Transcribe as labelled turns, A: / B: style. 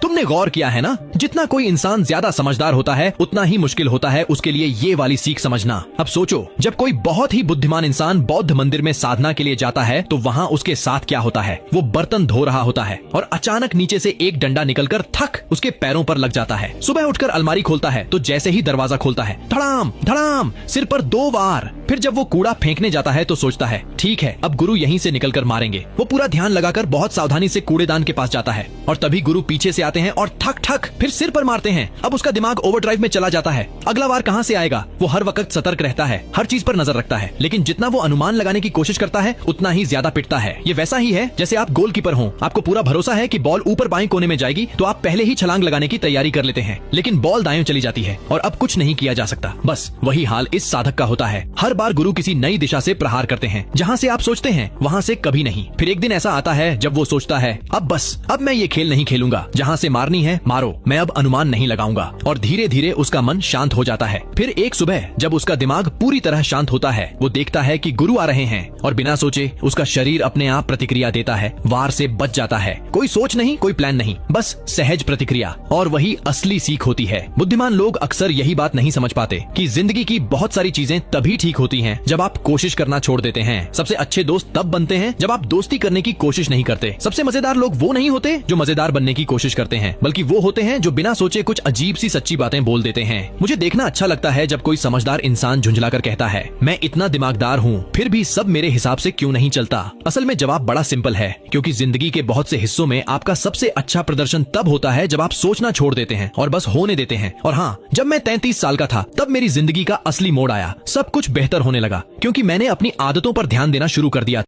A: तुमने गौर किया है ना, जितना कोई इंसान ज्यादा समझदार होता है उतना ही मुश्किल होता है उसके लिए ये वाली सीख समझना। अब सोचो, जब कोई बहुत ही बुद्धिमान इंसान बौद्ध मंदिर में साधना के लिए जाता है तो वहाँ उसके साथ क्या होता है। वो बर्तन धो रहा होता है और अचानक नीचे से एक डंडा निकलकर थक उसके पैरों पर लग जाता है। सुबह उठकर अलमारी खोलता है तो जैसे ही दरवाजा खोलता है, धड़ाम धड़ाम सिर पर 2 बार। फिर जब वो कूड़ा फेंकने जाता है तो सोचता है ठीक है, अब गुरु यहीं से निकलकर मारेंगे। वो पूरा ध्यान लगाकर बहुत सावधानी से कूड़ेदान के पास जाता है और तभी गुरु पीछे से आते हैं और ठक ठक फिर सिर पर मारते हैं। अब उसका दिमाग ओवरड्राइव में चला जाता है। अगला वार कहाँ से आएगा। वो हर वक्त सतर्क रहता है, हर चीज पर नजर रखता है, लेकिन जितना वो अनुमान लगाने की कोशिश करता है उतना ही ज्यादा पिटता है। ये वैसा ही है जैसे आप गोलकीपर हो, आपको पूरा भरोसा है कि बॉल ऊपर बाएं कोने में जाएगी तो आप पहले ही छलांग लगाने की तैयारी कर लेते हैं, लेकिन बॉल दाएं चली जाती है और अब कुछ नहीं किया जा सकता। बस वही हाल इस साधक का होता है। हर बार गुरु किसी नई दिशा से प्रहार करते हैं, जहाँ से आप सोचते हैं वहाँ से कभी नहीं। फिर एक दिन ऐसा आता है जब वो सोचता है अब मैं ये खेल नहीं खेलूंगा, जहाँ से मारनी है मारो, मैं अब अनुमान नहीं लगाऊंगा। और धीरे धीरे उसका मन शांत हो जाता है। फिर एक सुबह जब उसका दिमाग पूरी तरह शांत होता है, वो देखता है कि गुरु आ रहे हैं और बिना सोचे उसका शरीर अपने आप प्रतिक्रिया देता है, वार से बच जाता है। कोई सोच नहीं, कोई प्लान नहीं, बस सहज प्रतिक्रिया। और वही असली सीख होती है। बुद्धिमान लोग अक्सर यही बात नहीं समझ पाते कि जिंदगी की बहुत सारी चीजें तभी ठीक होती हैं जब आप कोशिश करना छोड़ देते हैं। सबसे अच्छे दोस्त तब बनते हैं जब आप दोस्ती करने की कोशिश नहीं करते। सबसे मजेदार लोग वो नहीं होते जो मजेदार बनने की कोशिश करते हैं, बल्कि वो होते हैं जो बिना सोचे कुछ अजीब सी सच्ची बातें बोल देते हैं। मुझे देखना अच्छा लगता है जब कोई समझदार इंसान झुंझलाकर कहता है मैं इतना दिमागदार हूँ फिर भी सब मेरे हिसाब से क्यों नहीं चलता। असल में जवाब बड़ा सिंपल है, क्योंकि जिंदगी के बहुत से हिस्सों में आपका सबसे अच्छा प्रदर्शन तब होता है जब आप सोचना छोड़ देते हैं और बस होने देते हैं। और हाँ, जब मैं 33 साल का था तब मेरी जिंदगी का असली मोड़ आया। सब कुछ बेहतर होने लगा क्योंकि मैंने अपनी आदतों पर ध्यान देना शुरू कर दिया।